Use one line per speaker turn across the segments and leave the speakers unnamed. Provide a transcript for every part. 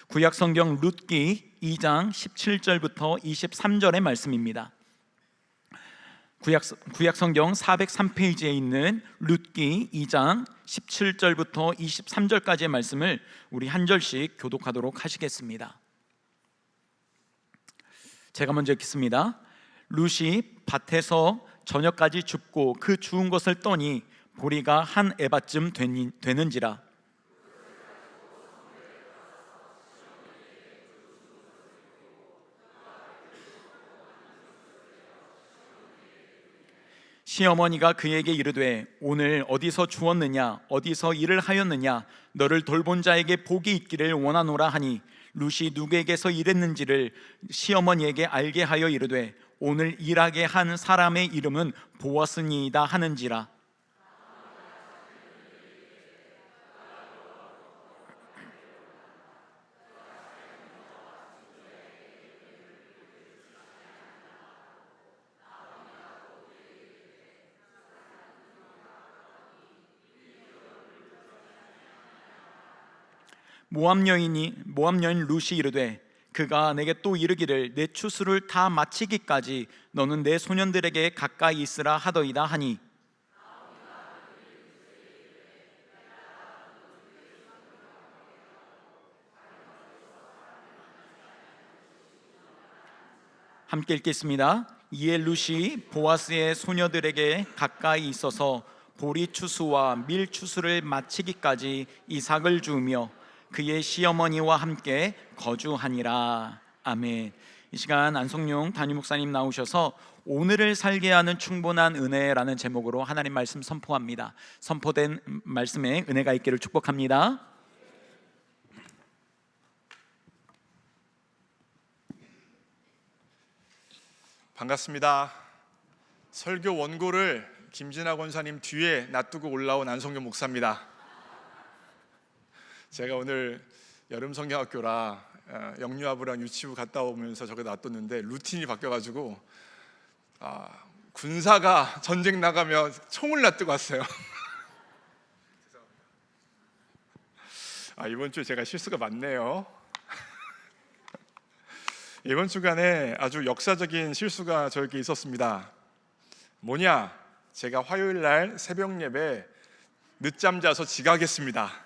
구약 성경 룻기 2장 17절부터 23절의 말씀입니다. 구약 성경 403페이지에 있는 룻기 2장 17절부터 23절까지의 말씀을 우리 한 절씩 교독하도록 하시겠습니다. 제가 먼저 읽겠습니다. 룻이 밭에서 저녁까지 줍고 그 주운 것을 떠니 보리가 한 에바쯤 되는지라. 시어머니가 그에게 이르되 오늘 어디서 주었느냐 어디서 일을 하였느냐 너를 돌본 자에게 복이 있기를 원하노라 하니 룻이 누구에게서 일했는지를 시어머니에게 알게 하여 이르되 오늘 일하게 한 사람의 이름은 보아스니이다 하는지라. 모압 여인 룻이 이르되 그가 내게 또 이르기를 내 추수를 다 마치기까지 너는 내 소년들에게 가까이 있으라 하더이다 하니 함께 읽겠습니다. 이에 룻이 보아스의 소녀들에게 가까이 있어서 보리 추수와 밀 추수를 마치기까지 이삭을 주우며 그의 시어머니와 함께 거주하니라. 아멘. 이 시간 안성용 담임 목사님 나오셔서 오늘을 살게 하는 충분한 은혜라는 제목으로 하나님 말씀 선포합니다. 선포된 말씀에 은혜가 있기를 축복합니다.
반갑습니다. 설교 원고를 김진아 권사님 뒤에 놔두고 올라온 안성용 목사입니다. 제가 오늘 여름 성경학교라 영유아부랑 유치부 갔다 오면서 저기 놔뒀는데 루틴이 바뀌어가지고 군사가 전쟁 나가면 총을 놔두고 왔어요. 이번 주에 제가 실수가 많네요. 이번 주간에 아주 역사적인 실수가 저에게 있었습니다. 뭐냐? 제가 화요일 날 새벽 예배 늦잠 자서 지각했습니다.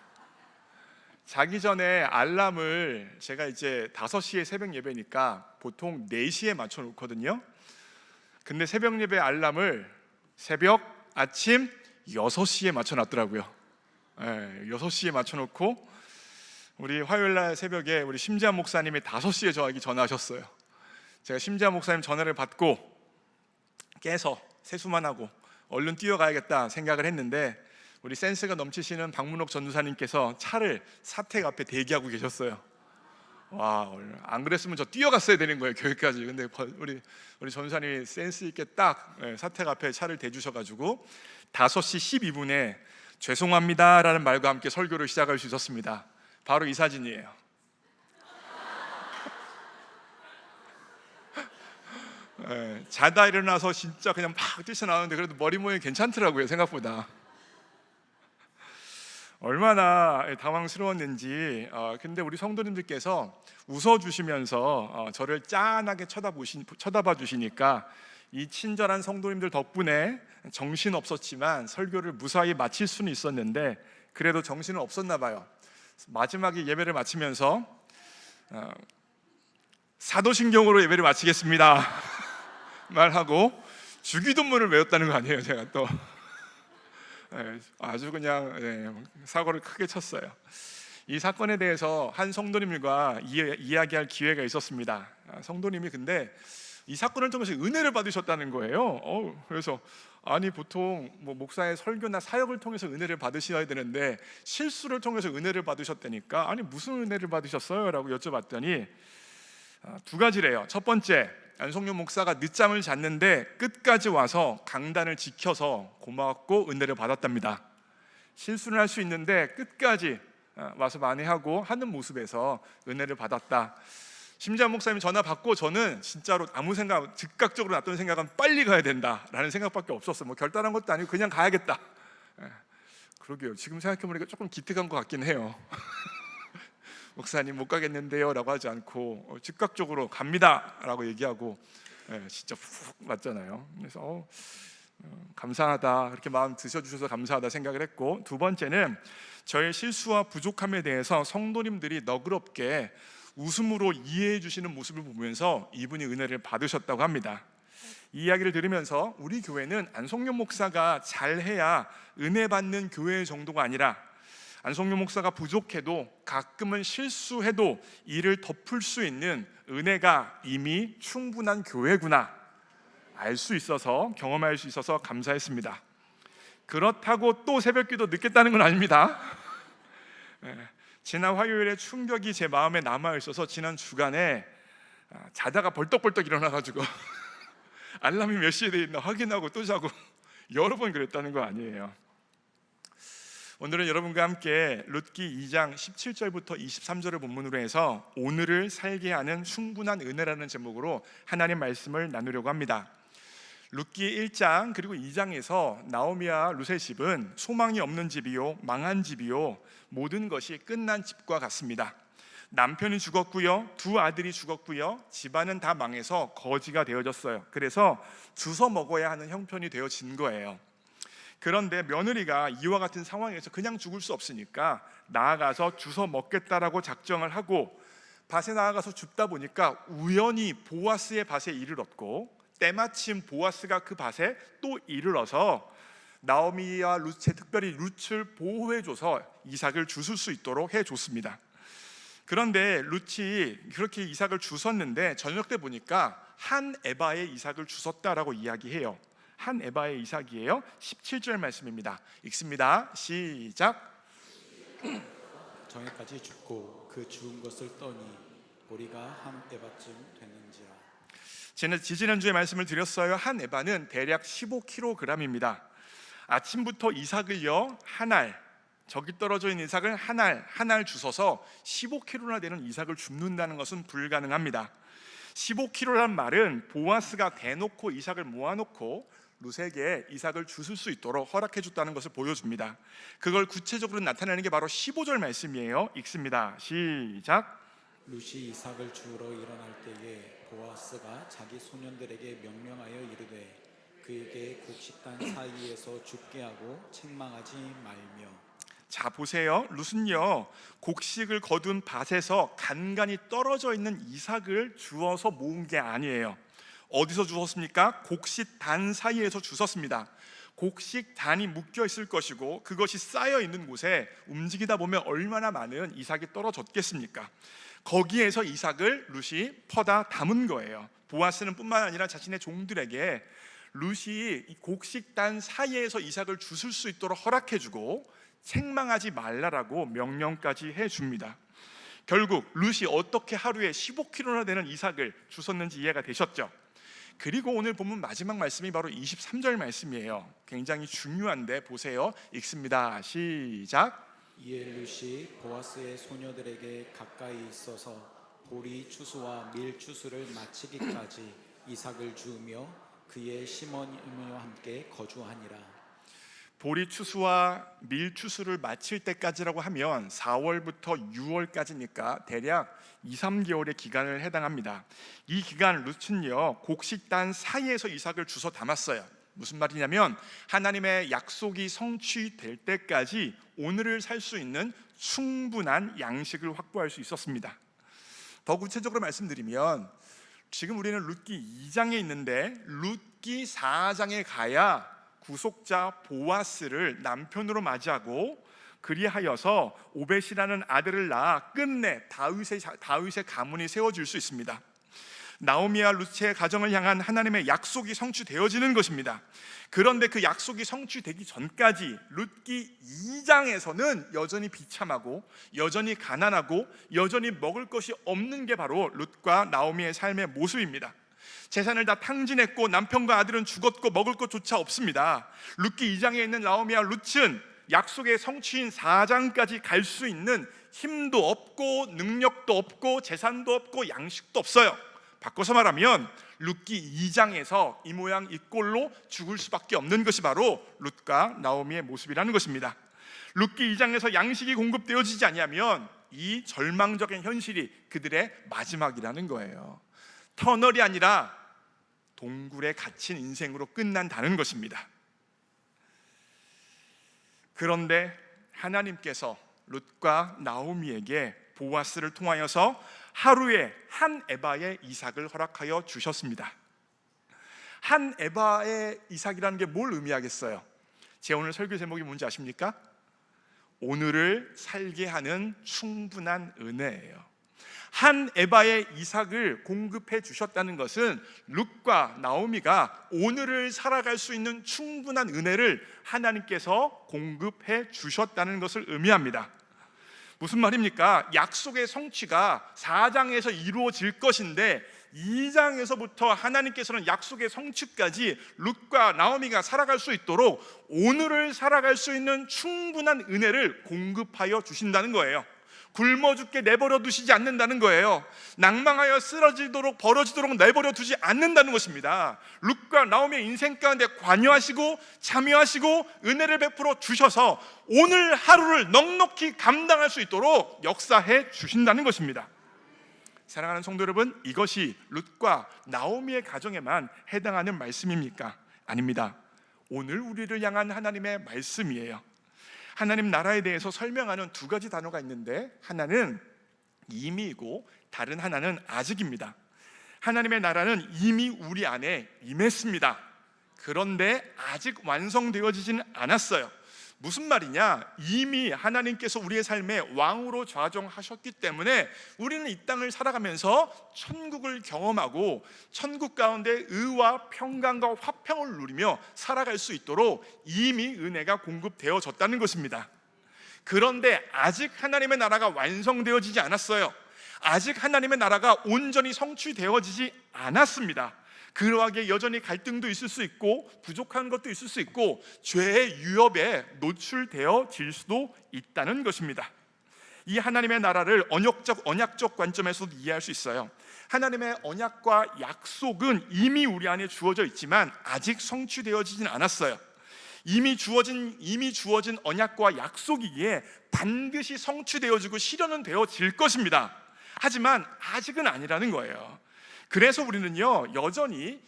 자기 전에 알람을 제가 이제 5시에 새벽 예배니까 보통 4시에 맞춰 놓거든요. 근데 새벽 예배 알람을 아침 6시에 맞춰 놨더라고요. 6시에 맞춰 놓고 우리 화요일 날 새벽에 우리 심지한 목사님이 5시에 저에게 전화하셨어요. 제가 심지한 목사님 전화를 받고 깨서 세수만 하고 얼른 뛰어가야겠다 생각을 했는데 우리 센스가 넘치시는 박문옥 전도사님께서 차를 사택 앞에 대기하고 계셨어요. 와, 안 그랬으면 저 뛰어갔어야 되는 거예요, 교회까지. 근데 우리 전도사님이 센스 있게 딱 사택 앞에 차를 대주셔가지고 5시 12분에 죄송합니다라는 말과 함께 설교를 시작할 수 있었습니다. 바로 이 사진이에요. 자다 일어나서 진짜 그냥 막 뛰쳐나오는데 그래도 머리 모양이 괜찮더라고요, 생각보다. 얼마나 당황스러웠는지. 근데 우리 성도님들께서 웃어주시면서 저를 짠하게 쳐다봐 주시니까 이 친절한 성도님들 덕분에 정신 없었지만 설교를 무사히 마칠 수는 있었는데 그래도 정신은 없었나 봐요. 마지막에 예배를 마치면서 사도신경으로 예배를 마치겠습니다 말하고 주기도문을 외웠다는 거 아니에요. 제가 또 아주 그냥 사고를 크게 쳤어요. 이 사건에 대해서 한 성도님과 이야기할 기회가 있었습니다. 성도님이 근데 이 사건을 통해서 은혜를 받으셨다는 거예요. 그래서 아니 보통 목사의 설교나 사역을 통해서 은혜를 받으셔야 되는데 실수를 통해서 은혜를 받으셨다니까 아니 무슨 은혜를 받으셨어요? 라고 여쭤봤더니 2가지래요. 첫 번째, 안성용 목사가 늦잠을 잤는데 끝까지 와서 강단을 지켜서 고맙고 은혜를 받았답니다. 실수를 할 수 있는데 끝까지 와서 만회하고 하는 모습에서 은혜를 받았다. 심지한 목사님 전화 받고 저는 진짜로 아무 생각, 즉각적으로 났던 생각은 빨리 가야 된다라는 생각밖에 없었어요. 결단한 것도 아니고 그냥 가야겠다. 그러게요. 지금 생각해보니까 조금 기특한 것 같긴 해요. 목사님 못 가겠는데요 라고 하지 않고 즉각적으로 갑니다 라고 얘기하고, 진짜 푹 맞잖아요. 그래서 감사하다, 그렇게 마음 드셔주셔서 감사하다 생각을 했고, 두 번째는 저의 실수와 부족함에 대해서 성도님들이 너그럽게 웃음으로 이해해 주시는 모습을 보면서 이분이 은혜를 받으셨다고 합니다. 이 이야기를 들으면서 우리 교회는 안성료 목사가 잘해야 은혜 받는 교회 정도가 아니라, 안성료 목사가 부족해도 가끔은 실수해도 이를 덮을 수 있는 은혜가 이미 충분한 교회구나 알 수 있어서, 경험할 수 있어서 감사했습니다. 그렇다고 또 새벽기도 늦겠다는 건 아닙니다. 지난 화요일에 충격이 제 마음에 남아 있어서 지난 주간에 자다가 벌떡벌떡 일어나가지고 알람이 몇 시에 돼 있나 확인하고 또 자고 여러 번 그랬다는 거 아니에요. 오늘은 여러분과 함께 룻기 2장 17절부터 23절을 본문으로 해서 오늘을 살게 하는 충분한 은혜라는 제목으로 하나님 말씀을 나누려고 합니다. 룻기 1장 그리고 2장에서 나오미와 룻의 집은 소망이 없는 집이요, 망한 집이요, 모든 것이 끝난 집과 같습니다. 남편이 죽었고요, 두 아들이 죽었고요, 집안은 다 망해서 거지가 되어졌어요. 그래서 주워 먹어야 하는 형편이 되어진 거예요. 그런데 며느리가 이와 같은 상황에서 그냥 죽을 수 없으니까 나아가서 주워 먹겠다라고 작정을 하고 밭에 나아가서 줍다 보니까 우연히 보아스의 밭에 이를 얻고, 때마침 보아스가 그 밭에 또 이를 얻어서 나오미와 룻에, 특별히 룻을 보호해줘서 이삭을 주술 수 있도록 해줬습니다. 그런데 룻이 그렇게 이삭을 주웠는데 저녁 때 보니까 한 에바의 이삭을 주웠다라고 이야기해요. 한 에바의 이삭이에요. 17절 말씀입니다. 읽습니다. 시작.
정에까지 죽고 그 죽은 것을 떠니 보리가 한 에바쯤 되는지라.
지난주에 말씀을 드렸어요. 한 에바는 대략 15kg입니다. 아침부터 이삭을요, 한 알, 저기 떨어져 있는 이삭을 한 알 주워서 15kg나 되는 이삭을 줍는다는 것은 불가능합니다. 15kg란 말은 보아스가 대놓고 이삭을 모아놓고 룻에게 이삭을 주술 수 있도록 허락해 줬다는 것을 보여줍니다. 그걸 구체적으로 나타내는 게 바로 15절 말씀이에요. 읽습니다. 시작.
룻이 이삭을 주우러 일어날 때에 보아스가 자기 소년들에게 명령하여 이르되 그에게 곡식단 사이에서 죽게 하고 책망하지 말며.
자, 보세요. 룻은요, 곡식을 거둔 밭에서 간간히 떨어져 있는 이삭을 주워서 모은 게 아니에요. 어디서 주웠습니까? 곡식단 사이에서 주웠습니다. 곡식단이 묶여 있을 것이고 그것이 쌓여 있는 곳에 움직이다 보면 얼마나 많은 이삭이 떨어졌겠습니까? 거기에서 이삭을 룻이 퍼다 담은 거예요. 보아스는 뿐만 아니라 자신의 종들에게 룻이 이 곡식단 사이에서 이삭을 주술 수 있도록 허락해주고 책망하지 말라라고 명령까지 해줍니다. 결국 룻이 어떻게 하루에 15kg나 되는 이삭을 주웠는지 이해가 되셨죠? 그리고 오늘 본문 마지막 말씀이 바로 23절 말씀이에요. 굉장히 중요한데 보세요. 읽습니다. 시작.
이에 룻이 보아스의 소녀들에게 가까이 있어서 보리 추수와 밀 추수를 마치기까지 이삭을 주우며 그의 시몬이와 함께 거주하니라.
보리 추수와 밀 추수를 마칠 때까지라고 하면 4월부터 6월까지니까 대략 2, 3개월의 기간을 해당합니다. 이 기간 룻은요, 곡식단 사이에서 이삭을 주워 담았어요. 무슨 말이냐면 하나님의 약속이 성취될 때까지 오늘을 살 수 있는 충분한 양식을 확보할 수 있었습니다. 더 구체적으로 말씀드리면 지금 우리는 룻기 2장에 있는데 룻기 4장에 가야 구속자 보아스를 남편으로 맞이하고 그리하여서 오벳이라는 아들을 낳아 끝내 다윗의 가문이 세워질 수 있습니다. 나오미와 룻의 가정을 향한 하나님의 약속이 성취되어지는 것입니다. 그런데 그 약속이 성취되기 전까지 룻기 2장에서는 여전히 비참하고 여전히 가난하고 여전히 먹을 것이 없는 게 바로 룻과 나오미의 삶의 모습입니다. 재산을 다 탕진했고 남편과 아들은 죽었고 먹을 것조차 없습니다. 룻기 2장에 있는 나오미와 룻은 약속의 성취인 4장까지 갈 수 있는 힘도 없고 능력도 없고 재산도 없고 양식도 없어요. 바꿔서 말하면 룻기 2장에서 이 모양 이 꼴로 죽을 수밖에 없는 것이 바로 룻과 나오미의 모습이라는 것입니다. 룻기 2장에서 양식이 공급되어지지 않으면 이 절망적인 현실이 그들의 마지막이라는 거예요. 터널이 아니라 동굴에 갇힌 인생으로 끝난다는 것입니다. 그런데 하나님께서 룻과 나오미에게 보아스를 통하여서 하루에 한 에바의 이삭을 허락하여 주셨습니다. 한 에바의 이삭이라는 게 뭘 의미하겠어요? 제 오늘 설교 제목이 뭔지 아십니까? 오늘을 살게 하는 충분한 은혜예요. 한 에바의 이삭을 공급해 주셨다는 것은 룻과 나오미가 오늘을 살아갈 수 있는 충분한 은혜를 하나님께서 공급해 주셨다는 것을 의미합니다. 무슨 말입니까? 약속의 성취가 4장에서 이루어질 것인데 2장에서부터 하나님께서는 약속의 성취까지 룻과 나오미가 살아갈 수 있도록 오늘을 살아갈 수 있는 충분한 은혜를 공급하여 주신다는 거예요. 굶어 죽게 내버려 두시지 않는다는 거예요. 낭망하여 쓰러지도록 벌어지도록 내버려 두지 않는다는 것입니다. 룻과 나오미의 인생 가운데 관여하시고 참여하시고 은혜를 베풀어 주셔서 오늘 하루를 넉넉히 감당할 수 있도록 역사해 주신다는 것입니다. 사랑하는 성도 여러분, 이것이 룻과 나오미의 가정에만 해당하는 말씀입니까? 아닙니다. 오늘 우리를 향한 하나님의 말씀이에요. 하나님 나라에 대해서 설명하는 두 가지 단어가 있는데 하나는 이미이고 다른 하나는 아직입니다. 하나님의 나라는 이미 우리 안에 임했습니다. 그런데 아직 완성되어지지는 않았어요. 무슨 말이냐? 이미 하나님께서 우리의 삶에 왕으로 좌정하셨기 때문에 우리는 이 땅을 살아가면서 천국을 경험하고 천국 가운데 의와 평강과 화평을 누리며 살아갈 수 있도록 이미 은혜가 공급되어졌다는 것입니다. 그런데 아직 하나님의 나라가 완성되어지지 않았어요. 아직 하나님의 나라가 온전히 성취되어지지 않았습니다. 그러하기에 여전히 갈등도 있을 수 있고 부족한 것도 있을 수 있고 죄의 위협에 노출되어질 수도 있다는 것입니다. 이 하나님의 나라를 언약적 관점에서도 이해할 수 있어요. 하나님의 언약과 약속은 이미 우리 안에 주어져 있지만 아직 성취되어지진 않았어요. 이미 주어진 언약과 약속이기에 반드시 성취되어지고 실현은 되어질 것입니다. 하지만 아직은 아니라는 거예요. 그래서 우리는요 여전히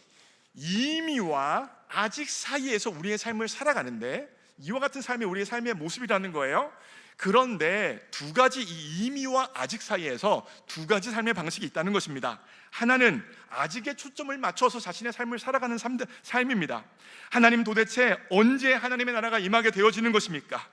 이미와 아직 사이에서 우리의 삶을 살아가는데 이와 같은 삶이 우리의 삶의 모습이라는 거예요. 그런데 두 가지 이 이미와 아직 사이에서 두 가지 삶의 방식이 있다는 것입니다. 하나는 아직에 초점을 맞춰서 자신의 삶을 살아가는 삶입니다. 하나님 도대체 언제 하나님의 나라가 임하게 되어지는 것입니까?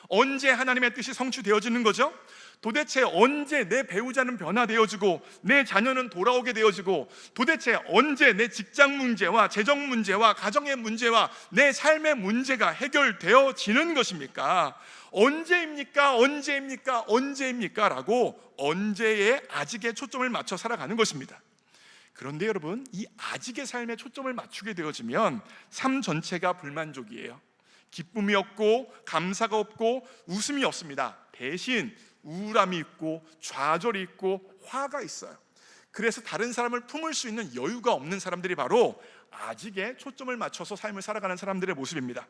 언제 하나님의 뜻이 성취되어지는 거죠? 도대체 언제 내 배우자는 변화되어지고 내 자녀는 돌아오게 되어지고 도대체 언제 내 직장 문제와 재정 문제와 가정의 문제와 내 삶의 문제가 해결되어지는 것입니까? 언제입니까? 언제입니까? 언제입니까? 라고 언제에 아직에 초점을 맞춰 살아가는 것입니다. 그런데 여러분, 이 아직의 삶에 초점을 맞추게 되어지면 삶 전체가 불만족이에요. 기쁨이 없고 감사가 없고 웃음이 없습니다. 대신 우울함이 있고 좌절이 있고 화가 있어요. 그래서 다른 사람을 품을 수 있는 여유가 없는 사람들이 바로 아직에 초점을 맞춰서 삶을 살아가는 사람들의 모습입니다.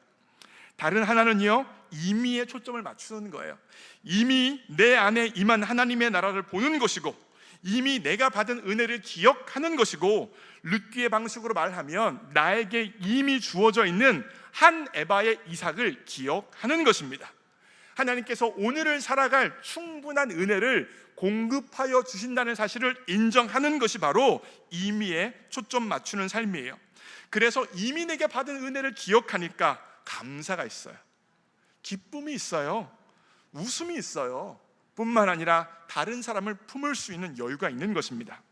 다른 하나는요 이미에 초점을 맞추는 거예요. 이미 내 안에 임한 하나님의 나라를 보는 것이고 이미 내가 받은 은혜를 기억하는 것이고 룻기의 방식으로 말하면 나에게 이미 주어져 있는 한 에바의 이삭을 기억하는 것입니다. 하나님께서 오늘을 살아갈 충분한 은혜를 공급하여 주신다는 사실을 인정하는 것이 바로 이미에 초점 맞추는 삶이에요. 그래서 이미 내게 받은 은혜를 기억하니까 감사가 있어요. 기쁨이 있어요. 웃음이 있어요. 뿐만 아니라 다른 사람을 품을 수 있는 여유가 있는 것입니다.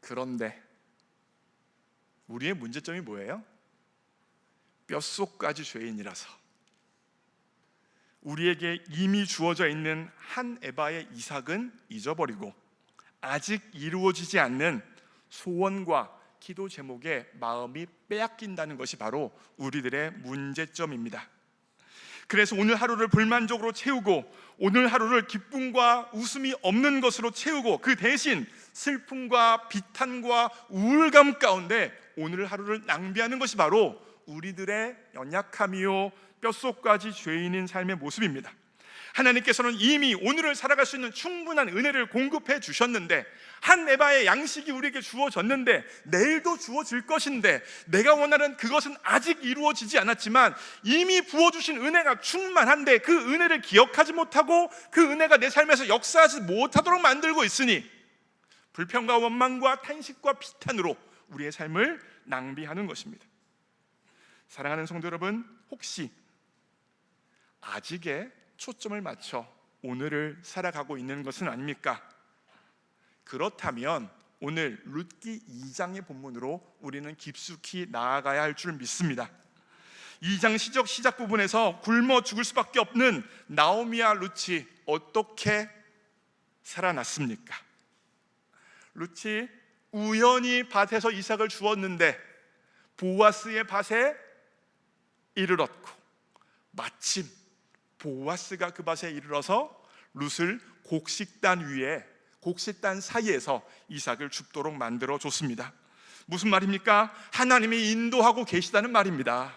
그런데 우리의 문제점이 뭐예요? 뼛속까지 죄인이라서 우리에게 이미 주어져 있는 한 에바의 이삭은 잊어버리고 아직 이루어지지 않는 소원과 기도 제목에 마음이 빼앗긴다는 것이 바로 우리들의 문제점입니다. 그래서 오늘 하루를 불만족으로 채우고 오늘 하루를 기쁨과 웃음이 없는 것으로 채우고 그 대신 슬픔과 비탄과 우울감 가운데 오늘 하루를 낭비하는 것이 바로 우리들의 연약함이요 뼛속까지 죄인인 삶의 모습입니다. 하나님께서는 이미 오늘을 살아갈 수 있는 충분한 은혜를 공급해 주셨는데, 한 에바의 양식이 우리에게 주어졌는데 내일도 주어질 것인데, 내가 원하는 그것은 아직 이루어지지 않았지만 이미 부어주신 은혜가 충만한데 그 은혜를 기억하지 못하고 그 은혜가 내 삶에서 역사하지 못하도록 만들고 있으니 불평과 원망과 탄식과 비탄으로 우리의 삶을 낭비하는 것입니다. 사랑하는 성도 여러분, 혹시 아직에 초점을 맞춰 오늘을 살아가고 있는 것은 아닙니까? 그렇다면 오늘 룻기 2장의 본문으로 우리는 깊숙이 나아가야 할 줄 믿습니다. 2장 시작 부분에서 굶어 죽을 수밖에 없는 나오미와 룻이 어떻게 살아났습니까? 룻이 우연히 밭에서 이삭을 주었는데 보아스의 밭에 이를 얻고, 마침 보아스가 그 밭에 이르러서 룻을 곡식단 사이에서 이삭을 줍도록 만들어 줬습니다. 무슨 말입니까? 하나님이 인도하고 계시다는 말입니다.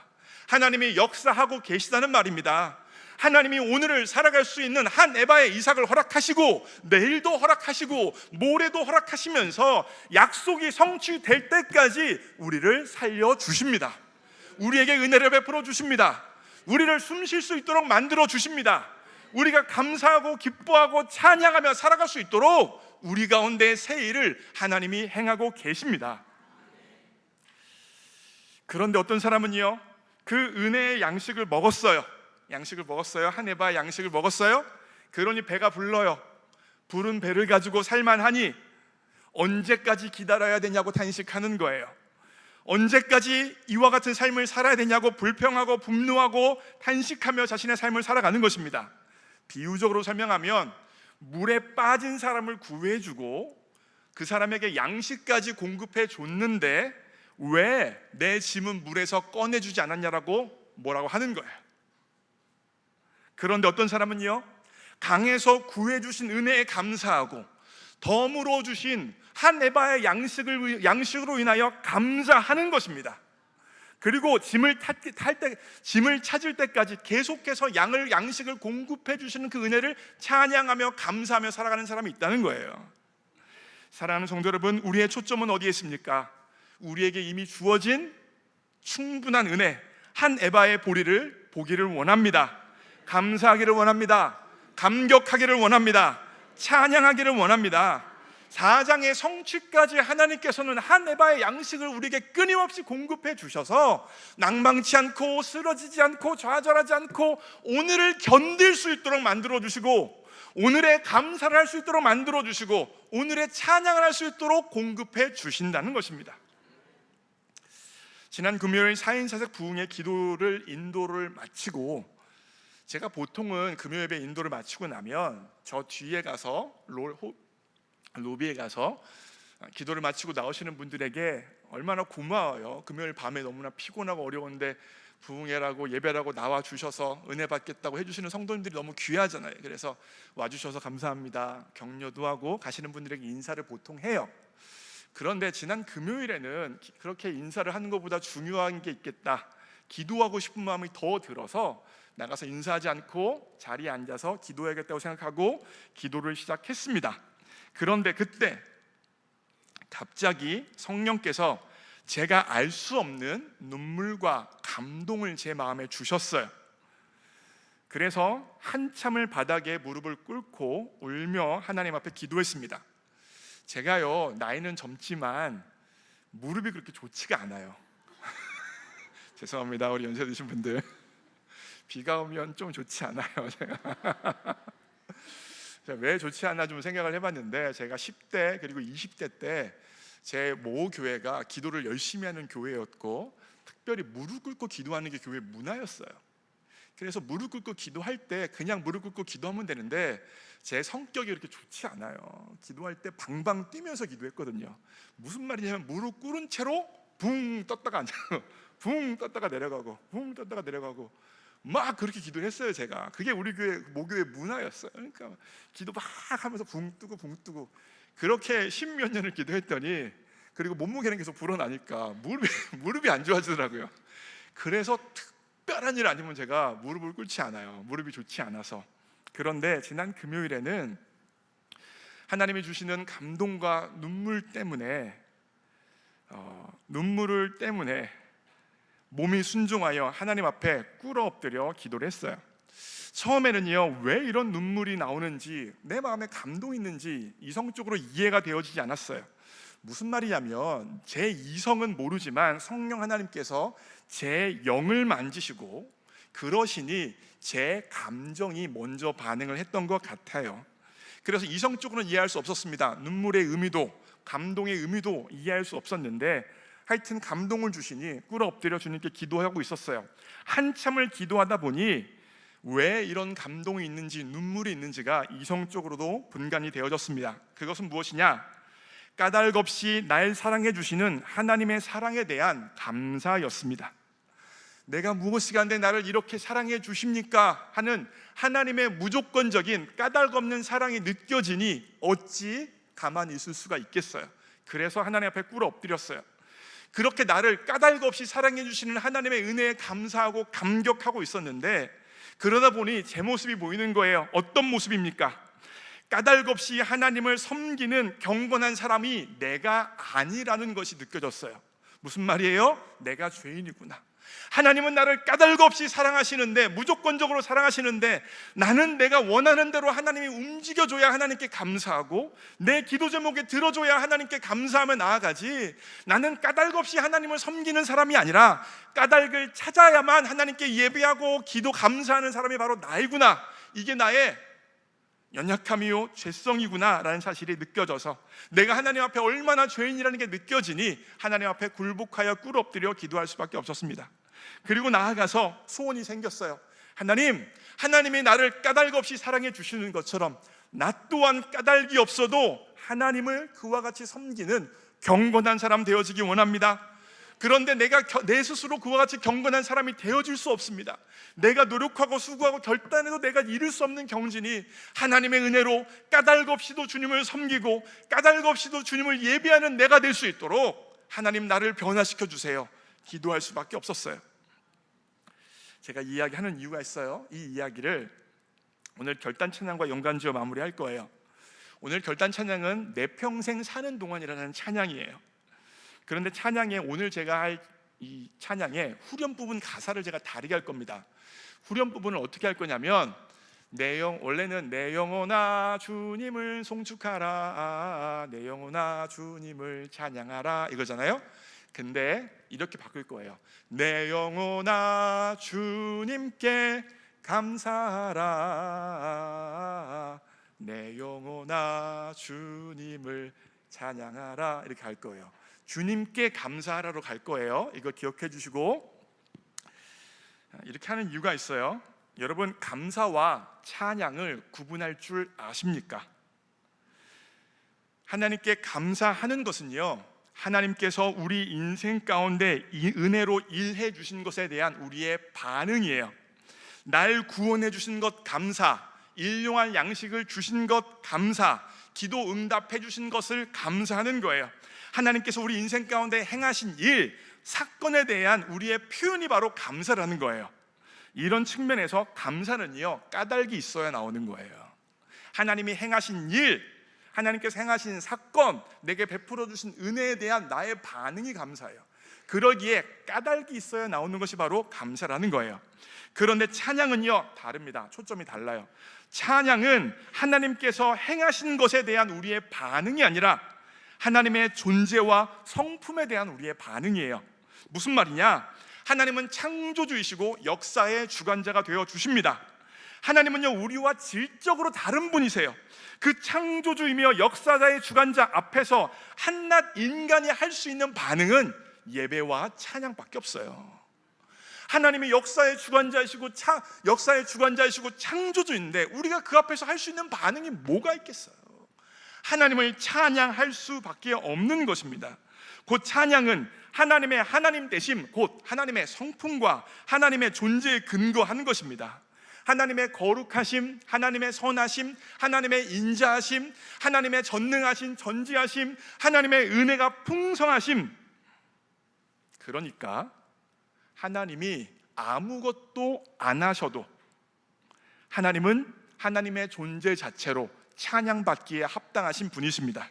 하나님이 역사하고 계시다는 말입니다. 하나님이 오늘을 살아갈 수 있는 한 에바의 이삭을 허락하시고 내일도 허락하시고 모레도 허락하시면서 약속이 성취될 때까지 우리를 살려주십니다. 우리에게 은혜를 베풀어 주십니다. 우리를 숨 쉴 수 있도록 만들어 주십니다. 우리가 감사하고 기뻐하고 찬양하며 살아갈 수 있도록 우리 가운데 새 일을 하나님이 행하고 계십니다. 그런데 어떤 사람은요, 그 은혜의 양식을 먹었어요. 한 에바의 양식을 먹었어요. 그러니 배가 불러요. 부른 배를 가지고 살만하니 언제까지 기다려야 되냐고 탄식하는 거예요. 언제까지 이와 같은 삶을 살아야 되냐고 불평하고 분노하고 탄식하며 자신의 삶을 살아가는 것입니다. 비유적으로 설명하면 물에 빠진 사람을 구해주고 그 사람에게 양식까지 공급해 줬는데 왜 내 짐은 물에서 꺼내주지 않았냐라고 뭐라고 하는 거예요. 그런데 어떤 사람은요, 강에서 구해주신 은혜에 감사하고 덤으로 주신 한 에바의 양식으로 인하여 감사하는 것입니다. 그리고 짐을 찾을 때까지 계속해서 양식을 공급해 주시는 그 은혜를 찬양하며 감사하며 살아가는 사람이 있다는 거예요. 사랑하는 성도 여러분, 우리의 초점은 어디에 있습니까? 우리에게 이미 주어진 충분한 은혜, 한 에바의 보리를 보기를 원합니다. 감사하기를 원합니다. 감격하기를 원합니다. 찬양하기를 원합니다. 4장의 성취까지 하나님께서는 한 에바의 양식을 우리에게 끊임없이 공급해 주셔서 낭망치 않고 쓰러지지 않고 좌절하지 않고 오늘을 견딜 수 있도록 만들어 주시고, 오늘의 감사를 할 수 있도록 만들어 주시고, 오늘의 찬양을 할 수 있도록 공급해 주신다는 것입니다. 지난 금요일 4인 사색 부흥의 기도를 인도를 마치고, 제가 보통은 금요 예배 인도를 마치고 나면 저 뒤에 가서 로비에 가서 기도를 마치고 나오시는 분들에게 얼마나 고마워요. 금요일 밤에 너무나 피곤하고 어려운데 부흥회라고 예배라고 나와 주셔서 은혜 받겠다고 해주시는 성도님들이 너무 귀하잖아요. 그래서 와주셔서 감사합니다, 격려도 하고 가시는 분들에게 인사를 보통 해요. 그런데 지난 금요일에는 그렇게 인사를 하는 것보다 중요한 게 있겠다, 기도하고 싶은 마음이 더 들어서 나가서 인사하지 않고 자리에 앉아서 기도해야겠다고 생각하고 기도를 시작했습니다. 그런데 그때 갑자기 성령께서 제가 알 수 없는 눈물과 감동을 제 마음에 주셨어요. 그래서 한참을 바닥에 무릎을 꿇고 울며 하나님 앞에 기도했습니다. 제가요, 나이는 젊지만 무릎이 그렇게 좋지가 않아요. 죄송합니다, 우리 연세 드신 분들. 비가 오면 좀 좋지 않아요. 제가 왜 좋지 않나 좀 생각을 해봤는데, 제가 10대 그리고 20대 때 제 모 교회가 기도를 열심히 하는 교회였고 특별히 무릎 꿇고 기도하는 게 교회 문화였어요. 그래서 무릎 꿇고 기도할 때 그냥 무릎 꿇고 기도하면 되는데 제 성격이 그렇게 좋지 않아요. 기도할 때 방방 뛰면서 기도했거든요. 무슨 말이냐면 무릎 꿇은 채로 붕 떴다가 앉아요. 붕 떴다가 내려가고 붕 떴다가 내려가고 막 그렇게 기도를 했어요. 제가 그게 우리 교회 모교회 문화였어요. 그러니까 기도 막 하면서 붕 뜨고 그렇게 10몇 년을 기도했더니, 그리고 몸무게는 계속 불어나니까 무릎이 안 좋아지더라고요. 그래서 특별한 일 아니면 제가 무릎을 꿇지 않아요. 무릎이 좋지 않아서. 그런데 지난 금요일에는 하나님이 주시는 감동과 눈물을 때문에 몸이 순종하여 하나님 앞에 꿇어 엎드려 기도를 했어요. 처음에는요, 왜 이런 눈물이 나오는지, 내 마음에 감동이 있는지 이성적으로 이해가 되어지지 않았어요. 무슨 말이냐면, 제 이성은 모르지만 성령 하나님께서 제 영을 만지시고 그러시니 제 감정이 먼저 반응을 했던 것 같아요. 그래서 이성적으로는 이해할 수 없었습니다. 눈물의 의미도 감동의 의미도 이해할 수 없었는데, 하여튼 감동을 주시니 꿇어 엎드려 주님께 기도하고 있었어요. 한참을 기도하다 보니 왜 이런 감동이 있는지, 눈물이 있는지가 이성적으로도 분간이 되어졌습니다. 그것은 무엇이냐? 까닭없이 날 사랑해 주시는 하나님의 사랑에 대한 감사였습니다. 내가 무엇이 간데 나를 이렇게 사랑해 주십니까? 하는 하나님의 무조건적인 까닭없는 사랑이 느껴지니 어찌 가만히 있을 수가 있겠어요. 그래서 하나님 앞에 꿇어 엎드렸어요. 그렇게 나를 까닭없이 사랑해 주시는 하나님의 은혜에 감사하고 감격하고 있었는데, 그러다 보니 제 모습이 보이는 거예요. 어떤 모습입니까? 까닭없이 하나님을 섬기는 경건한 사람이 내가 아니라는 것이 느껴졌어요. 무슨 말이에요? 내가 죄인이구나. 하나님은 나를 까닭없이 사랑하시는데, 무조건적으로 사랑하시는데, 나는 내가 원하는 대로 하나님이 움직여줘야 하나님께 감사하고, 내 기도 제목에 들어줘야 하나님께 감사하며 나아가지, 나는 까닭없이 하나님을 섬기는 사람이 아니라 까닭을 찾아야만 하나님께 예배하고 기도 감사하는 사람이 바로 나이구나, 이게 나의 연약함이요 죄성이구나 라는 사실이 느껴져서 내가 하나님 앞에 얼마나 죄인이라는 게 느껴지니 하나님 앞에 굴복하여 꿇어 엎드려 기도할 수밖에 없었습니다. 그리고 나아가서 소원이 생겼어요. 하나님이 나를 까닭없이 사랑해 주시는 것처럼 나 또한 까닭이 없어도 하나님을 그와 같이 섬기는 경건한 사람 되어지기 원합니다. 그런데 내가 내 스스로 그와 같이 경건한 사람이 되어줄 수 없습니다. 내가 노력하고 수고하고 결단해도 내가 이룰 수 없는 경진이, 하나님의 은혜로 까닭 없이도 주님을 섬기고 까닭 없이도 주님을 예배하는 내가 될 수 있도록 하나님 나를 변화시켜 주세요. 기도할 수밖에 없었어요. 제가 이야기하는 이유가 있어요. 이 이야기를 오늘 결단 찬양과 연관지어 마무리할 거예요. 오늘 결단 찬양은 내 평생 사는 동안이라는 찬양이에요. 그런데 찬양에, 오늘 제가 할 이 찬양의 후렴 부분 가사를 제가 다르게 할 겁니다. 후렴 부분을 어떻게 할 거냐면, 원래는 내 영혼아 주님을 송축하라, 내 영혼아 주님을 찬양하라 이거잖아요. 근데 이렇게 바꿀 거예요. 내 영혼아 주님께 감사하라, 내 영혼아 주님을 찬양하라, 이렇게 할 거예요. 주님께 감사하라로 갈 거예요. 이거 기억해 주시고, 이렇게 하는 이유가 있어요. 여러분, 감사와 찬양을 구분할 줄 아십니까? 하나님께 감사하는 것은요, 하나님께서 우리 인생 가운데 이 은혜로 일해 주신 것에 대한 우리의 반응이에요. 날 구원해 주신 것 감사, 일용할 양식을 주신 것 감사, 기도 응답해 주신 것을 감사하는 거예요. 하나님께서 우리 인생 가운데 행하신 일, 사건에 대한 우리의 표현이 바로 감사라는 거예요. 이런 측면에서 감사는요, 까닭이 있어야 나오는 거예요. 하나님이 행하신 일, 하나님께서 행하신 사건, 내게 베풀어 주신 은혜에 대한 나의 반응이 감사예요. 그러기에 까닭이 있어야 나오는 것이 바로 감사라는 거예요. 그런데 찬양은요, 다릅니다. 초점이 달라요. 찬양은 하나님께서 행하신 것에 대한 우리의 반응이 아니라 하나님의 존재와 성품에 대한 우리의 반응이에요. 무슨 말이냐? 하나님은 창조주이시고 역사의 주관자가 되어 주십니다. 하나님은요, 우리와 질적으로 다른 분이세요. 그 창조주이며 역사자의 주관자 앞에서 한낱 인간이 할 수 있는 반응은 예배와 찬양밖에 없어요. 하나님이 역사의 주관자이시고 창조주인데 우리가 그 앞에서 할 수 있는 반응이 뭐가 있겠어요? 하나님을 찬양할 수밖에 없는 것입니다. 곧 찬양은 하나님의 하나님 되심, 곧 하나님의 성품과 하나님의 존재에 근거하는 것입니다. 하나님의 거룩하심, 하나님의 선하심, 하나님의 인자하심, 하나님의 전능하심, 전지하심, 하나님의 은혜가 풍성하심. 그러니까 하나님이 아무것도 안 하셔도 하나님은 하나님의 존재 자체로 찬양받기에 합당하신 분이십니다.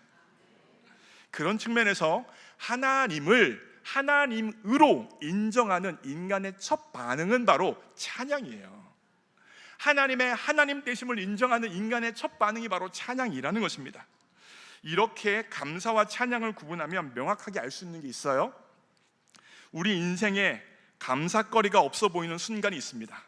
그런 측면에서 하나님을 하나님으로 인정하는 인간의 첫 반응은 바로 찬양이에요. 하나님의 하나님 되심을 인정하는 인간의 첫 반응이 바로 찬양이라는 것입니다. 이렇게 감사와 찬양을 구분하면 명확하게 알 수 있는 게 있어요. 우리 인생에 감사거리가 없어 보이는 순간이 있습니다.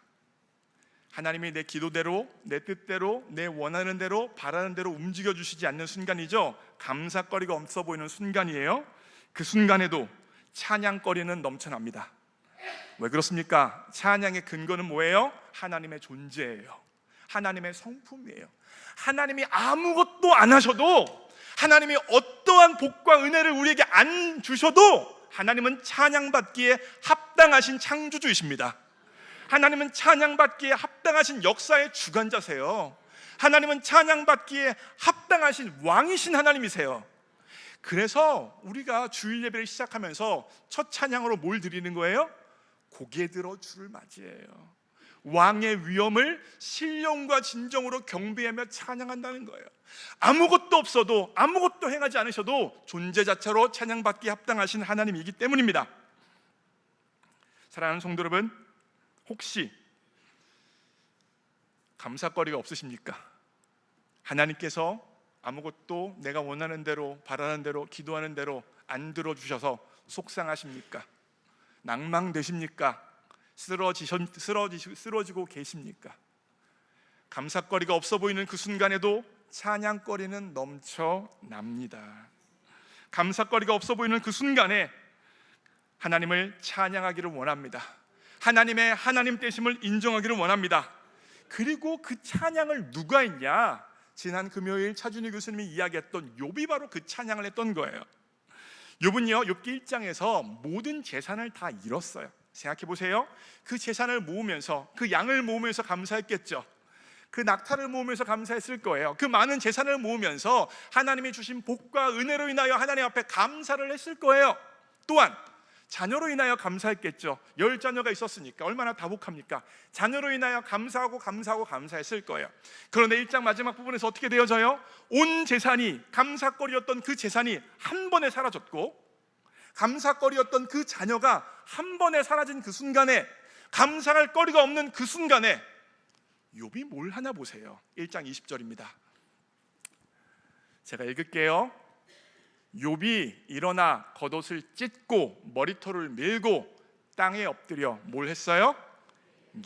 하나님이 내 기도대로, 내 뜻대로, 내 원하는 대로, 바라는 대로 움직여 주시지 않는 순간이죠. 감사거리가 없어 보이는 순간이에요. 그 순간에도 찬양거리는 넘쳐납니다. 왜 그렇습니까? 찬양의 근거는 뭐예요? 하나님의 존재예요. 하나님의 성품이에요. 하나님이 아무것도 안 하셔도, 하나님이 어떠한 복과 은혜를 우리에게 안 주셔도 하나님은 찬양받기에 합당하신 창조주이십니다. 하나님은 찬양받기에 합당하신 역사의 주관자세요. 하나님은 찬양받기에 합당하신 왕이신 하나님이세요. 그래서 우리가 주일 예배를 시작하면서 첫 찬양으로 뭘 드리는 거예요? 고개 들어 주를 맞이해요. 왕의 위엄을 신령과 진정으로 경배하며 찬양한다는 거예요. 아무것도 없어도, 아무것도 행하지 않으셔도 존재 자체로 찬양받기에 합당하신 하나님이기 때문입니다. 사랑하는 성도 여러분, 혹시 감사거리가 없으십니까? 하나님께서 아무것도 내가 원하는 대로, 바라는 대로, 기도하는 대로 안 들어주셔서 속상하십니까? 낭망되십니까? 쓰러지고 계십니까? 감사거리가 없어 보이는 그 순간에도 찬양거리는 넘쳐납니다. 감사거리가 없어 보이는 그 순간에 하나님을 찬양하기를 원합니다. 하나님의 하나님 되심을 인정하기를 원합니다. 그리고 그 찬양을 누가 했냐? 지난 금요일 차준희 교수님이 이야기했던 욥이 바로 그 찬양을 했던 거예요. 욥은요, 욥기 1장에서 모든 재산을 다 잃었어요. 생각해 보세요. 그 재산을 모으면서, 그 양을 모으면서 감사했겠죠. 그 낙타를 모으면서 감사했을 거예요. 그 많은 재산을 모으면서 하나님이 주신 복과 은혜로 인하여 하나님 앞에 감사를 했을 거예요. 또한 자녀로 인하여 감사했겠죠. 10자녀가 있었으니까 얼마나 다복합니까? 자녀로 인하여 감사했을 거예요. 그런데 1장 마지막 부분에서 어떻게 되어져요? 온 재산이, 감사거리였던 그 재산이 한 번에 사라졌고, 감사거리였던 그 자녀가 한 번에 사라진 그 순간에, 감사할 거리가 없는 그 순간에 욥이 뭘 하나 보세요. 1장 20절입니다. 제가 읽을게요. 욥이 일어나 겉옷을 찢고 머리털을 밀고 땅에 엎드려 뭘 했어요?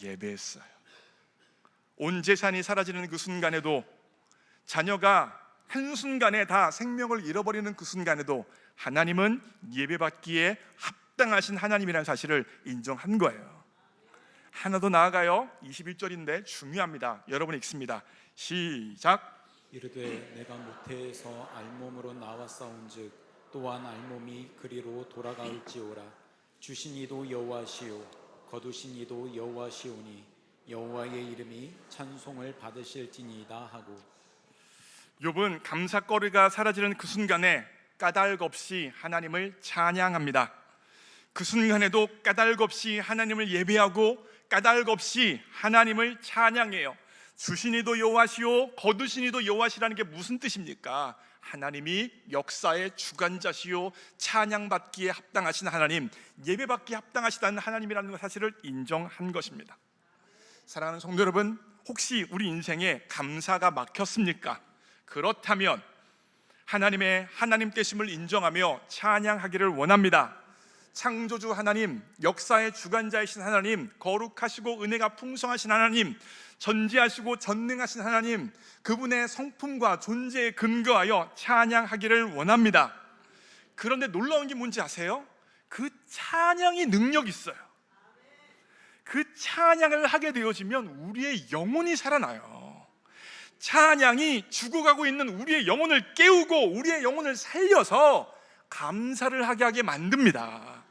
예배했어요. 온 재산이 사라지는 그 순간에도, 자녀가 한순간에 다 생명을 잃어버리는 그 순간에도 하나님은 예배받기에 합당하신 하나님이라는 사실을 인정한 거예요. 하나 더 나아가요. 21절인데 중요합니다. 여러분 읽습니다. 시작.
이르되 내가 모태에서 알몸으로 나왔사온즉 또한 알몸이 그리로 돌아갈지어라. 주신 이도 여호와시요 거두신 이도 여호와시오니 여호와의 이름이 찬송을 받으실지니이다 하고.
욥은 감사거리가 사라지는 그 순간에 까닭없이 하나님을 찬양합니다. 그 순간에도 까닭없이 하나님을 예배하고 까닭없이 하나님을 찬양해요. 주신 이도 여호와시오 거두신 이도 여호와시라는 게 무슨 뜻입니까? 하나님이 역사의 주관자시오, 찬양받기에 합당하신 하나님, 예배받기에 합당하시다는 하나님이라는 사실을 인정한 것입니다. 사랑하는 성도 여러분, 혹시 우리 인생에 감사가 막혔습니까? 그렇다면 하나님의 하나님 되심을 인정하며 찬양하기를 원합니다. 창조주 하나님, 역사의 주관자이신 하나님, 거룩하시고 은혜가 풍성하신 하나님, 전지하시고 전능하신 하나님, 그분의 성품과 존재에 근거하여 찬양하기를 원합니다. 그런데 놀라운 게 뭔지 아세요? 그 찬양이 능력이 있어요. 그 찬양을 하게 되어지면 우리의 영혼이 살아나요. 찬양이 죽어가고 있는 우리의 영혼을 깨우고 우리의 영혼을 살려서 감사를 하게 만듭니다.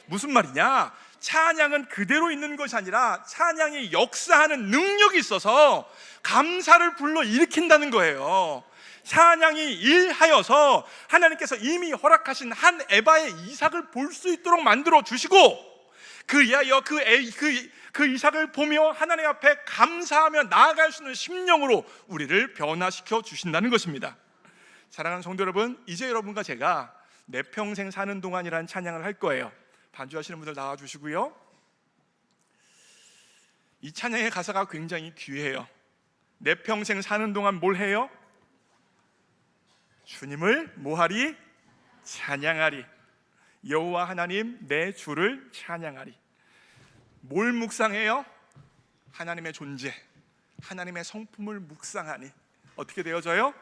무슨 말이냐? 찬양은 그대로 있는 것이 아니라 찬양이 역사하는 능력이 있어서 감사를 불러일으킨다는 거예요. 찬양이 일하여서 하나님께서 이미 허락하신 한 에바의 이삭을 볼 수 있도록 만들어 주시고, 그리하여 그 이삭을 보며 하나님 앞에 감사하며 나아갈 수 있는 심령으로 우리를 변화시켜 주신다는 것입니다. 사랑하는 성도 여러분, 이제 여러분과 제가 내 평생 사는 동안이라는 찬양을 할 거예요. 반주하시는 분들 나와주시고요. 이 찬양의 가사가 굉장히 귀해요. 내 평생 사는 동안 뭘 해요? 주님을 뭐하리? 찬양하리. 여호와 하나님 내 주를 찬양하리. 뭘 묵상해요? 하나님의 존재, 하나님의 성품을 묵상하니 어떻게 되어져요?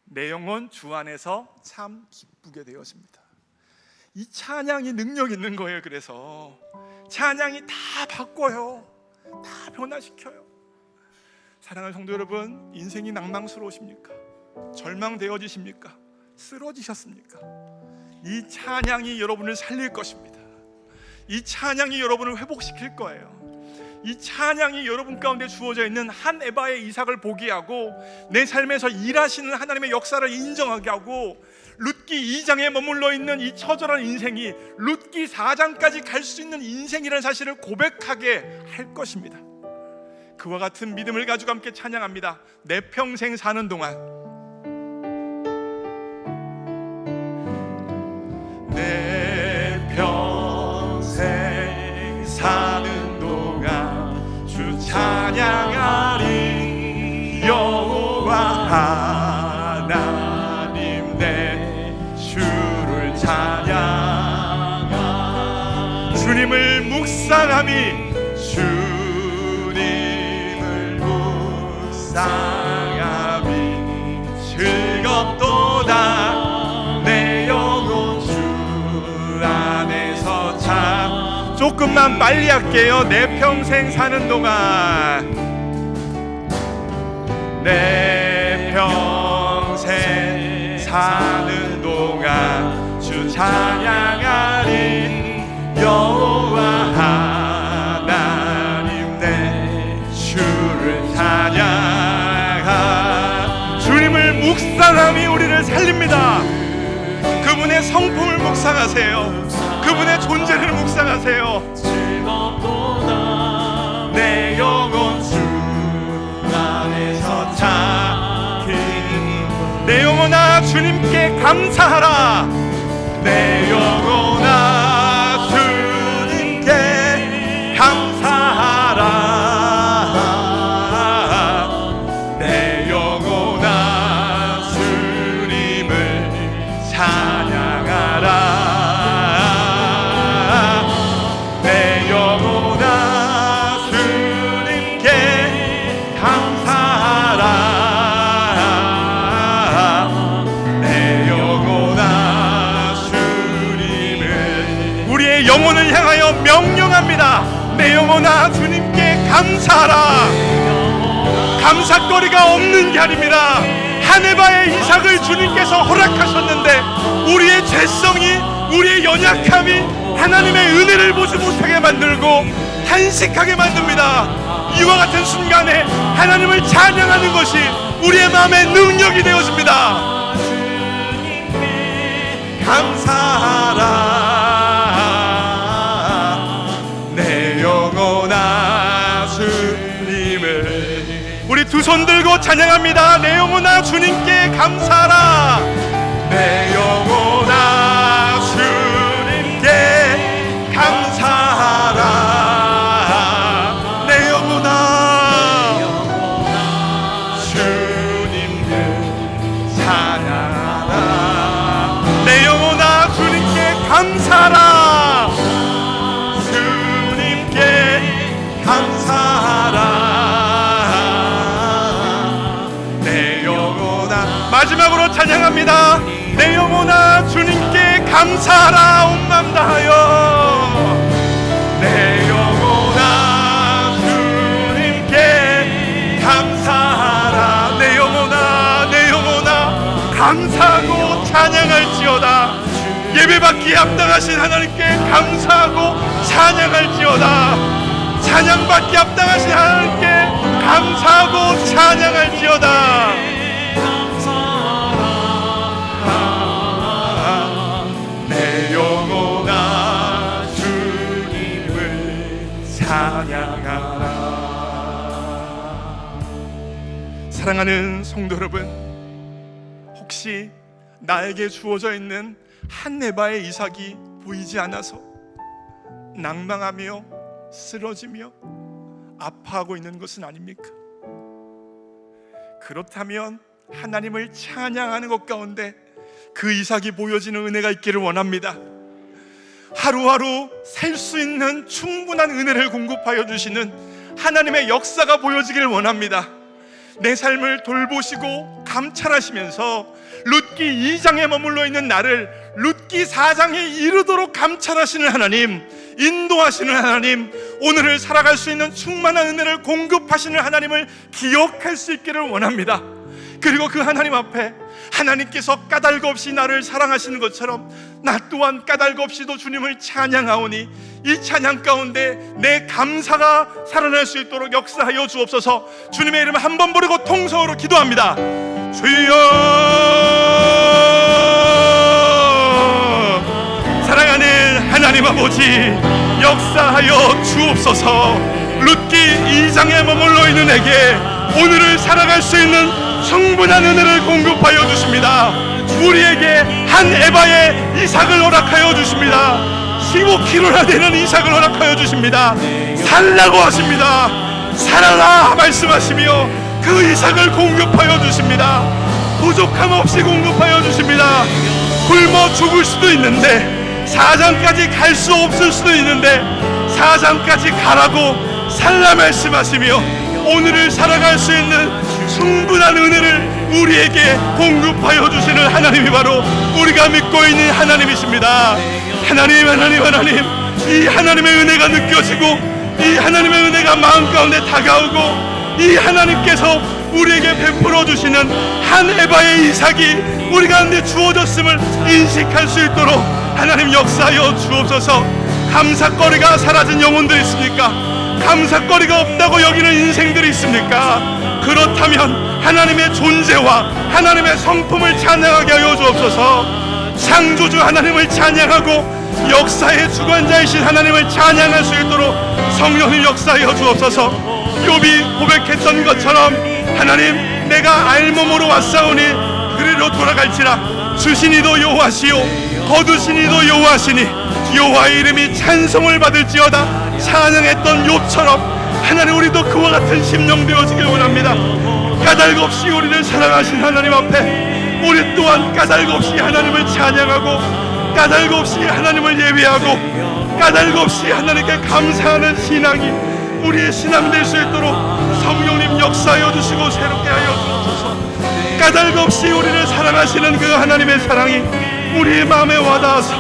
내 영혼 주 안에서 참 기쁘게 되었습니다. 이 찬양이 능력 있는 거예요. 그래서 찬양이 다 바꿔요. 다 변화시켜요. 사랑하는 성도 여러분, 인생이 낭망스러우십니까? 절망되어지십니까? 쓰러지셨습니까? 이 찬양이 여러분을 살릴 것입니다. 이 찬양이 여러분을 회복시킬 거예요. 이 찬양이 여러분 가운데 주어져 있는 한 에바의 이삭을 보게 하고 내 삶에서 일하시는 하나님의 역사를 인정하게 하고 룻기 2장에 머물러 있는 이 처절한 인생이 룻기 4장까지 갈 수 있는 인생이라는 사실을 고백하게 할 것입니다. 그와 같은 믿음을 가지고 함께 찬양합니다. 내 평생 사는 동안, 내 평생 사는 동안 주 찬양하리. 여호와 하나님 내 주를 찬양하리. 주님을 묵상함이 즐겁도다. 내 영혼 주 안에서 참. 조금만 빨리 할게요. 내 평생 사는 동안, 내 평생 사는 동안 주 찬양하리. 여호와 하나님 내 주를 찬양. 주님을 묵상함이 우리를 살립니다. 그분의 성품을 묵상하세요. 그분의 존재를 묵상하세요. 내 영혼 주 안에서 참. 내 영혼아 주님께 감사하라. 내 영혼아 주님께 감사하라. 영혼을 향하여 명령합니다. 내 영혼아 주님께 감사하라. 감사거리가 없는 게 아닙니다. 한 에바의 이삭을 주님께서 허락하셨는데 우리의 죄성이, 우리의 연약함이 하나님의 은혜를 보지 못하게 만들고 한식하게 만듭니다. 이와 같은 순간에 하나님을 찬양하는 것이 우리의 마음의 능력이 되어집니다. 감사하라. 우리 두 손 들고 찬양합니다. 내 영혼아 주님께 감사하라. 내 영혼아 주님께 감사하라. 내 영혼아 주님을 찬양하라. 내 영혼아 주님께 감사하라. 주님께 감사하라. 마지막으로 찬양합니다. 내 영혼아 주님께 감사하라. 온 맘 다하여. 내 영혼아 주님께 감사하라. 내 영혼아 감사하고 찬양할지어다. 예배받기에 합당하신 하나님께 감사하고 찬양할지어다. 찬양받기에 합당하신 하나님께 감사하고 찬양할지어다. 내 영혼아 주님을 사랑하는 성도 여러분, 혹시 나에게 주어져 있는 한 에바의 이삭이 보이지 않아서 낭망하며 쓰러지며 아파하고 있는 것은 아닙니까? 그렇다면 하나님을 찬양하는 것 가운데 그 이삭이 보여지는 은혜가 있기를 원합니다. 하루하루 살 수 있는 충분한 은혜를 공급하여 주시는 하나님의 역사가 보여지기를 원합니다. 내 삶을 돌보시고 감찰하시면서 룻기 2장에 머물러 있는 나를 룻기 4장에 이르도록 감찰하시는 하나님, 인도하시는 하나님, 오늘을 살아갈 수 있는 충만한 은혜를 공급하시는 하나님을 기억할 수 있기를 원합니다. 그리고 그 하나님 앞에 하나님께서 까닭 없이 나를 사랑하시는 것처럼 나 또한 까닭 없이도 주님을 찬양하오니 이 찬양 가운데 내 감사가 살아날 수 있도록 역사하여 주옵소서. 주님의 이름을 한 번 부르고 통성으로 기도합니다. 주여, 사랑하는 하나님 아버지, 역사하여 주옵소서. 룻기 2장에 머물러 있는 내게 오늘을 살아갈 수 있는 충분한 은혜를 공급하여 주십니다. 우리에게 한 에바의 이삭을 허락하여 주십니다. 15kg나 되는 이삭을 허락하여 주십니다. 살라고 하십니다. 살아라 말씀하시며 그 이삭을 공급하여 주십니다. 부족함 없이 공급하여 주십니다. 굶어 죽을 수도 있는데 4장까지 갈 수 없을 수도 있는데 4장까지 가라고 살라 말씀하시며 오늘을 살아갈 수 있는 충분한 은혜를 우리에게 공급하여 주시는 하나님이 바로 우리가 믿고 있는 하나님이십니다. 하나님, 이 하나님의 은혜가 느껴지고 이 하나님의 은혜가 마음 가운데 다가오고 이 하나님께서 우리에게 베풀어 주시는 한 에바의 이삭이 우리 가운데 주어졌음을 인식할 수 있도록 하나님 역사하여 주옵소서. 감사거리가 사라진 영혼들이 있습니까? 감사거리가 없다고 여기는 인생들이 있습니까? 그렇다면 하나님의 존재와 하나님의 성품을 찬양하게 하여 주옵소서. 창조주 하나님을 찬양하고 역사의 주관자이신 하나님을 찬양할 수 있도록 성령님 역사하여 주옵소서. 욥이 고백했던 것처럼 하나님, 내가 알몸으로 왔사오니 그리로 돌아갈지라 주시니도 여호와시요 거두시니도 여호와시니 여호와의 이름이 찬송을 받을지어다. 찬양했던 욥처럼 하나님, 우리도 그와 같은 심령 되어지길 원합니다. 까닭 없이 우리를 사랑하신 하나님 앞에 우리 또한 까닭 없이 하나님을 찬양하고 까닭 없이 하나님을 예배하고 까닭 없이 하나님께 감사하는 신앙이 우리의 신앙 될 수 있도록 성령님 역사하여 주시고 새롭게 하여 주옵소서. 까닭 없이 우리를 사랑하시는 그 하나님의 사랑이 우리의 마음에 와닿아서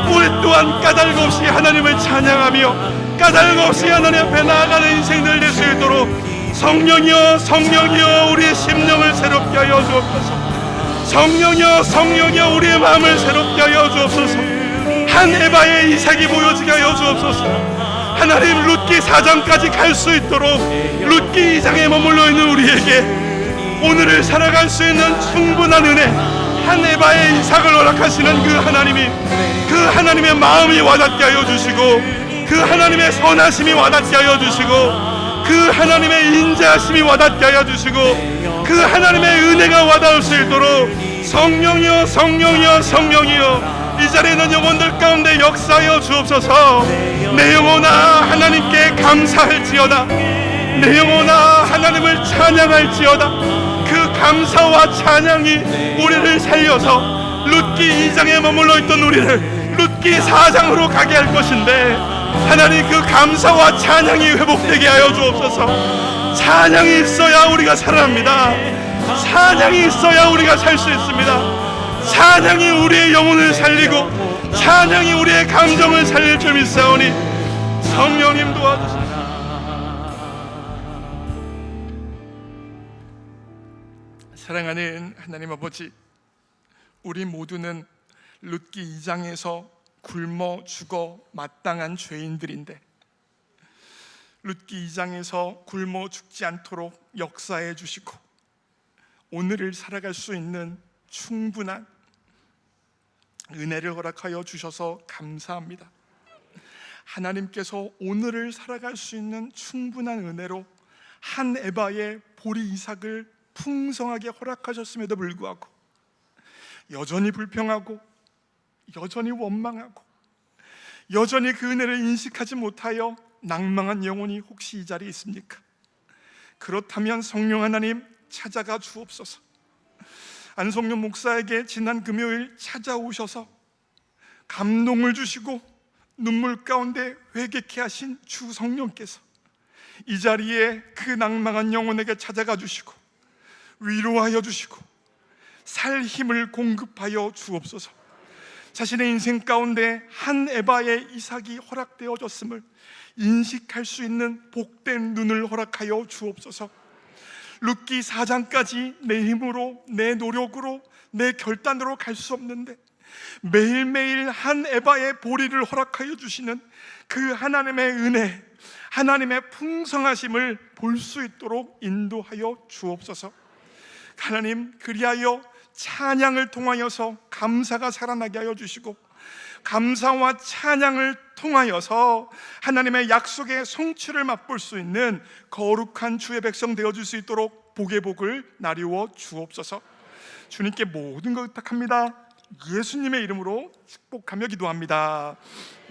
우리 또한 까닭 없이 하나님을 찬양하며 까닭 없이 하나님 앞에 나아가는 인생들 될 수 있도록 성령이여, 성령이여, 우리의 심령을 새롭게 하여 주옵소서. 성령이여, 우리의 마음을 새롭게 하여 주옵소서. 한 에바의 이삭이 보여지게 하여 주옵소서. 하나님, 룻기 4장까지 갈 수 있도록 룻기 2장에 머물러 있는 우리에게 오늘을 살아갈 수 있는 충분한 은혜, 한 에바의 이삭을 허락하시는 그 하나님이, 그 하나님의 마음이 와닿게 하여 주시고 그 하나님의 선하심이 와닿게 하여 주시고 그 하나님의 인자하심이 와닿게 하여 주시고 그 하나님의 은혜가 와닿을 수 있도록 성령이여, 성령이여, 성령이여, 이 자리에 있는 영혼들 가운데 역사하여 주옵소서. 내 영혼아 하나님께 감사할지어다. 내 영혼아 하나님을 찬양할지어다. 그 감사와 찬양이 우리를 살려서 룻기 2장에 머물러 있던 우리를 룻기 4장으로 가게 할 것인데, 하나님, 그 감사와 찬양이 회복되게 하여 주옵소서. 찬양이 있어야 우리가 살아납니다. 찬양이 있어야 우리가 살 수 있습니다. 찬양이 우리의 영혼을 살리고 찬양이 우리의 감정을 살릴 줄 믿사오니 성령님 도와주시옵소서. 사랑하는 하나님 아버지, 우리 모두는 룻기 2장에서 굶어 죽어 마땅한 죄인들인데 룻기 2장에서 굶어 죽지 않도록 역사해 주시고 오늘을 살아갈 수 있는 충분한 은혜를 허락하여 주셔서 감사합니다. 하나님께서 오늘을 살아갈 수 있는 충분한 은혜로 한 에바의 보리 이삭을 풍성하게 허락하셨음에도 불구하고 여전히 불평하고 여전히 원망하고 여전히 그 은혜를 인식하지 못하여 낭망한 영혼이 혹시 이 자리에 있습니까? 그렇다면 성령 하나님 찾아가 주옵소서. 안성룡 목사에게 지난 금요일 찾아오셔서 감동을 주시고 눈물 가운데 회개케 하신 주 성령께서 이 자리에 그 낭망한 영혼에게 찾아가 주시고 위로하여 주시고 살 힘을 공급하여 주옵소서. 자신의 인생 가운데 한 에바의 이삭이 허락되어졌음을 인식할 수 있는 복된 눈을 허락하여 주옵소서. 룻기 4장까지 내 힘으로, 내 노력으로, 내 결단으로 갈 수 없는데 매일매일 한 에바의 보리를 허락하여 주시는 그 하나님의 은혜, 하나님의 풍성하심을 볼 수 있도록 인도하여 주옵소서. 하나님, 그리하여 찬양을 통하여서 감사가 살아나게 하여 주시고 감사와 찬양을 통하여서 하나님의 약속의 성취를 맛볼 수 있는 거룩한 주의 백성 되어줄 수 있도록 복의 복을 나리워 주옵소서. 주님께 모든 것 부탁합니다. 예수님의 이름으로 축복하며 기도합니다.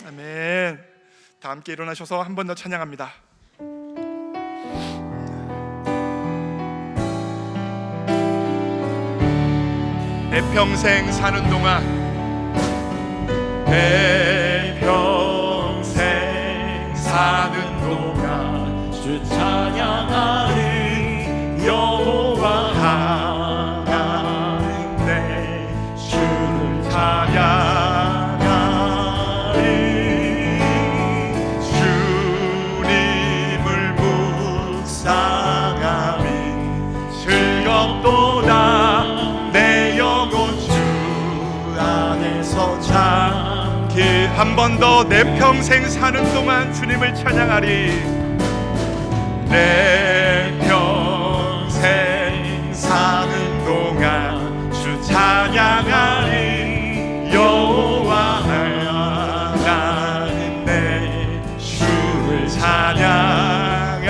아멘. 다 함께 일어나셔서 한 번 더 찬양합니다. 내 평생 사는 동안, 내 평생 사는 동안
주 찬양하리 여호와
하나님 내 주를 찬양하리. 주님을 묵상하리 즐겁도다 내 영혼 주 안에서 잠기. 한 번 더 내 평생 사는 동안 주님을 찬양하리. 내 평생 사는 동안 주 찬양하리 여호와 하나님 내 주를 찬양하.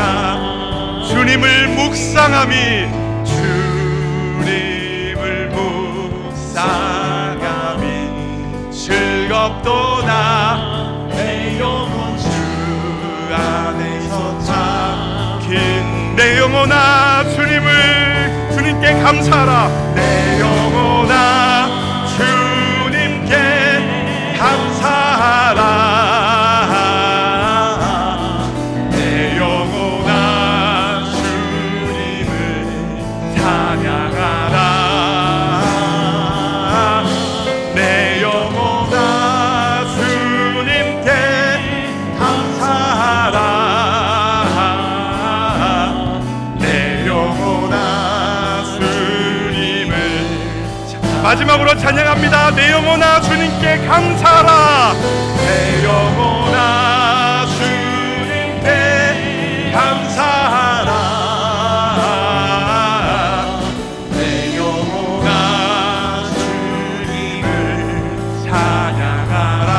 주님을 묵상함이 즐겁도다 내 영혼 주 안에서 잠긴. 내 영혼아 주님께 감사하라. 내 영혼아 주님께 감사하라. 내 영혼아 주님을 찬양하라. 내 영혼아 주님께 감사하라. 내 영혼아 주님을. 마지막으로 찬양합니다. 내 영혼아 주님께 감사하라. 내 영혼아 주님께 감사하라. 내 영혼아 주님을 찬양하라.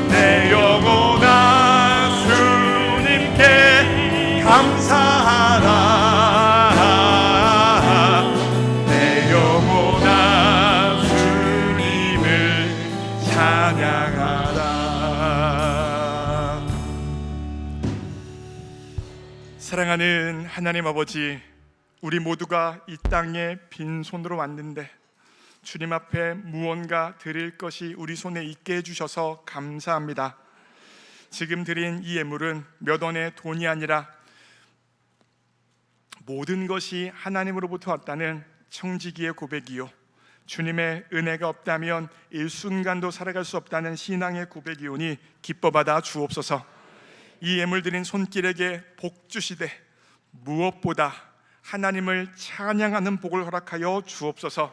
내 영혼아 주님께 감사하라. 내 영혼아 주님을 찬양하라. 사랑하는 하나님 아버지, 우리 모두가 이 땅에 빈손으로 왔는데 주님 앞에 무언가 드릴 것이 우리 손에 있게 해주셔서 감사합니다. 지금 드린 이 예물은 몇 원의 돈이 아니라 모든 것이 하나님으로부터 왔다는 청지기의 고백이요, 주님의 은혜가 없다면 일순간도 살아갈 수 없다는 신앙의 고백이오니 기뻐 받아 주옵소서. 이 예물 드린 손길에게 복 주시되 무엇보다 하나님을 찬양하는 복을 허락하여 주옵소서.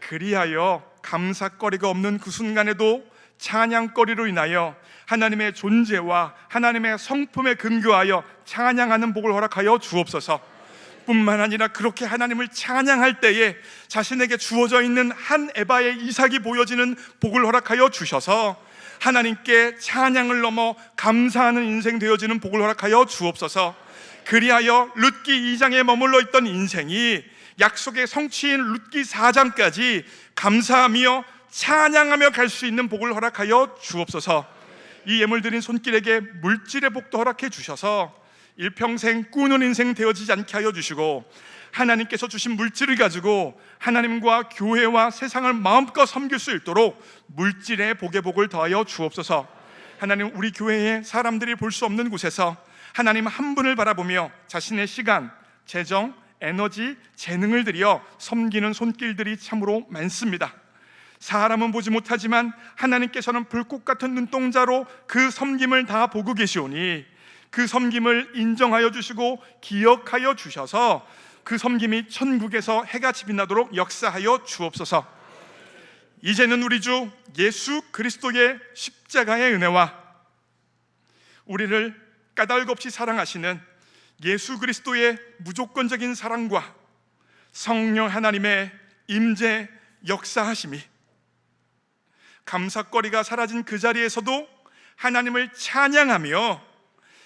그리하여 감사거리가 없는 그 순간에도 찬양거리로 인하여 하나님의 존재와 하나님의 성품에 근거하여 찬양하는 복을 허락하여 주옵소서. 뿐만 아니라 그렇게 하나님을 찬양할 때에 자신에게 주어져 있는 한 에바의 이삭이 보여지는 복을 허락하여 주셔서 하나님께 찬양을 넘어 감사하는 인생 되어지는 복을 허락하여 주옵소서. 그리하여 룻기 2장에 머물러 있던 인생이 약속의 성취인 룻기 4장까지 감사하며 찬양하며 갈 수 있는 복을 허락하여 주옵소서. 이 예물 드린 손길에게 물질의 복도 허락해 주셔서 일평생 꾸는 인생 되어지지 않게 하여 주시고, 하나님께서 주신 물질을 가지고 하나님과 교회와 세상을 마음껏 섬길 수 있도록 물질의 복의 복을 더하여 주옵소서. 하나님, 우리 교회에 사람들이 볼 수 없는 곳에서 하나님 한 분을 바라보며 자신의 시간, 재정, 에너지, 재능을 들여 섬기는 손길들이 참으로 많습니다. 사람은 보지 못하지만 하나님께서는 불꽃 같은 눈동자로 그 섬김을 다 보고 계시오니 그 섬김을 인정하여 주시고 기억하여 주셔서 그 섬김이 천국에서 해같이 빛나도록 역사하여 주옵소서. 이제는 우리 주 예수 그리스도의 십자가의 은혜와 우리를 까닭 없이 사랑하시는 예수 그리스도의 무조건적인 사랑과 성령 하나님의 임재 역사하심이 감사거리가 사라진 그 자리에서도 하나님을 찬양하며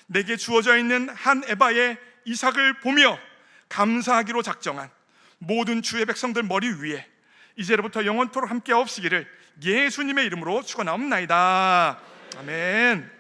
내게 주어져 있는 한 에바의 이삭을 보며 감사하기로 작정한 모든 주의 백성들 머리 위에 이제로부터 영원토록 함께 없으기를 예수님의 이름으로 축원하옵나이다. 아멘.